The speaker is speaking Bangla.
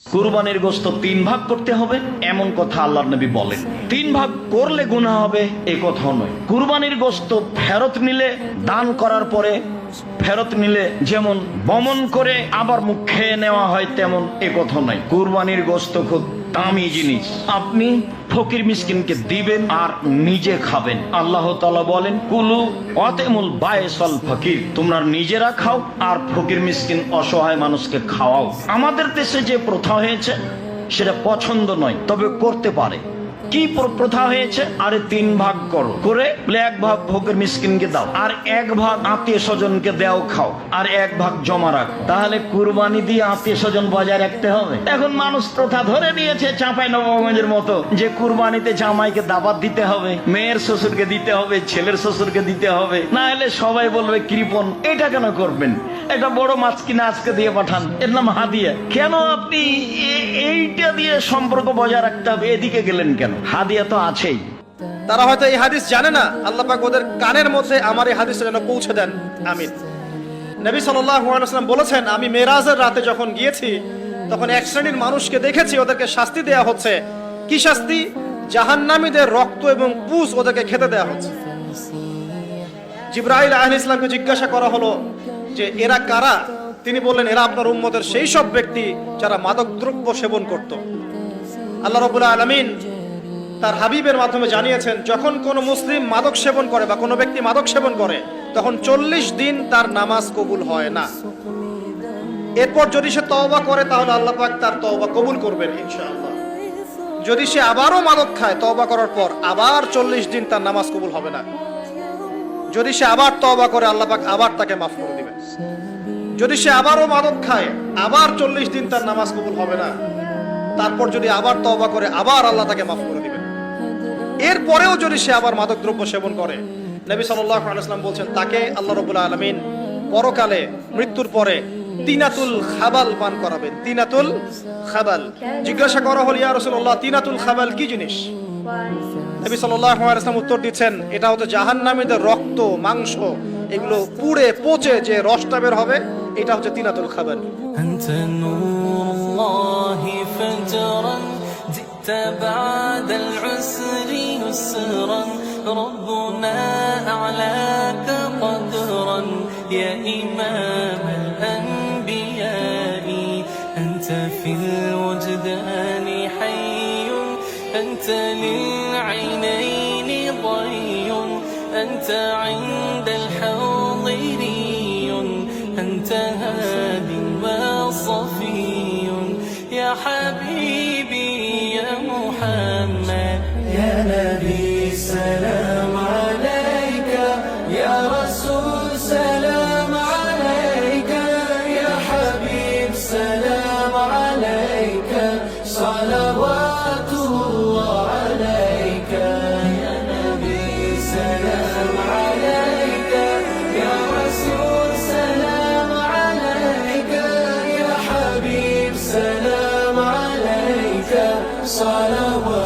কুরবানির গোশত 3 ভাগ করতে হবে এমন কথা আল্লাহর নবী বলেন। 3 ভাগ করলে গুনাহ হবে এই কথা নয়। কুরবানির গোশত ফেরত নিলে, দান করার পরে ফেরত নিলে যেমন বমন করে আবার মুখ খেয়ে নেওয়া হয় তেমন এ কথা নয়। কুরবানির গোশত খুব দামি জিনিস, আপনি ফকির মিসকিনকে দিবেন আর নিজে খাবেন। আল্লাহ তাআলা বলেন কুলু ওয়াতিমুল বাইসাল ফকির, তোমরা নিজেরা খাও আর ফকির মিসকিন অসহায় মানুষকে খাওয়াও। আমাদের দেশে যে প্রথা হয়েছে সেটা পছন্দ নয়, তবে করতে পারে। কি প্রথা হয়েছে? আরে 3 ভাগ করো, করে 1 ভাগ ফকির মিসকিনকে দাও, আর 1 ভাগ আত্মীয় স্বজনকে দাও খাও, আর 1 ভাগ জমা রাখো। তাহলে কুরবানি দিয়ে আত্মীয় স্বজন বজায় রাখতে হবে। এখন মানুষ প্রথা ধরে নিয়েছে চাঁপাইনবাবগঞ্জের মতো, যে কুরবানিতে জামাইকে দাওয়াত দিতে হবে, মেয়ের শ্বশুরকে দিতে হবে, ছেলের শ্বশুরকে দিতে হবে, না হলে সবাই বলবে কৃপণ। এটা কেন করবেন? এটা বড় মাছ কিনে আজকে দিয়ে পাঠান, এর নাম হাদিয়া। কেন আপনি এইটা দিয়ে সম্পর্ক বজায় রাখতে হবে? এদিকে গেলেন কেন? হাদিয়া তো আছেই। তারা হয়তো এই হাদিস জানে না, আল্লাহ পাক ওদের কানের মধ্যে আমার এই হাদিসটা যেন পৌঁছে দেন, আমিন। নবী সাল্লাল্লাহু আলাইহি ওয়াসাল্লাম বলেছেন, আমি মেরাজের রাতে যখন গিয়েছি তখন এক শ্রেণীর মানুষকে দেখেছি, ওদেরকে শাস্তি দেয়া হচ্ছে। কি শাস্তি? জাহান্নামীদের রক্ত এবং পুজ ওদেরকে খেতে দেয়া হচ্ছে। জিবরাইল আলাইহিস সালামকে জিজ্ঞাসা করা হলো যে এরা কারা? তিনি বললেন, এরা আপনার উম্মতের সেই সব ব্যক্তি যারা মাদকদ্রব্য সেবন করত। আল্লাহ রাব্বুল আলামিন তার হাবিবের মাধ্যমে জানিয়েছেন, যখন কোনো মুসলিম মাদক সেবন করে বা কোনো ব্যক্তি মাদক সেবন করে তখন 40 দিন তার নামাজ কবুল হয় না। এরপর যদি সে তওবা করে তাহলে আল্লাহ পাক তার তওবা কবুল করবেন ইনশাআল্লাহ। যদি সে আবারও মাদক খায় তওবা করার পর, আবার 40 দিন তার নামাজ কবুল হবে না। যদি সে আবার তওবা করে আল্লাহ পাক আবার তাকে মাফ করে দিবেন। যদি সে আবারও মাদক খায় আবার 40 দিন তার নামাজ কবুল হবে না। তারপর যদি আবার তওবা করে আবার আল্লাহ তাকে মাফ করে দিবেন। এরপরেও যদি সে আবার মাদক দ্রব্য সেবন করে, নবী সাল্লাল্লাহু আলাইহি ওয়াসাল্লাম বলছেন তাকে আল্লাহ রাব্বুল আলামিন পরকালে মৃত্যুর পরে তিনাতুল খাবাল পান করাবেন। তিনাতুল খাবাল। জিজ্ঞাসা করা হল, ইয়া রাসূলুল্লাহ, তিনাতুল খাবাল কি জিনিস? নবী সাল্লাল্লাহু আলাইহি ওয়াসাল্লাম উত্তর দিচ্ছেন, এটা হচ্ছে জাহান্নামীদের রক্ত, মাংস, এগুলো পুড়ে পচে যে রসটা বের হবে, এটা হচ্ছে তিনাতুল খাবাল। আনতা নূরুল্লাহি ফাজরান জিতা বাদাল উসরি ইউসরান রব্বুনা আ'লাকা কদরান ইয়া ইমামাল আনবিয়াই আনতা ফিল ওজদানি হাইয়ুন আনতা লিল আইনাইনি ضيٌّ আনতা ইনদাল হাদিরিয়্যুন আনতা হাদিন ওয়া সাফিয়্যুন ইয়া হাবিবি ইয়া মুহাম্মদ ইয়া নবী সালাম আলাইকা ইয়া রাসূল সালাম আলাইকা ইয়া হাবিব সালাম আলাইকা সালাওয়াতুল্লাহ আলাইকা ইয়া নবী সালাম আলাইকা ইয়া রাসূল সালাম আলাইকা ইয়া হাবিব সালাম আলাইকা সালাওয়াতুল্লাহ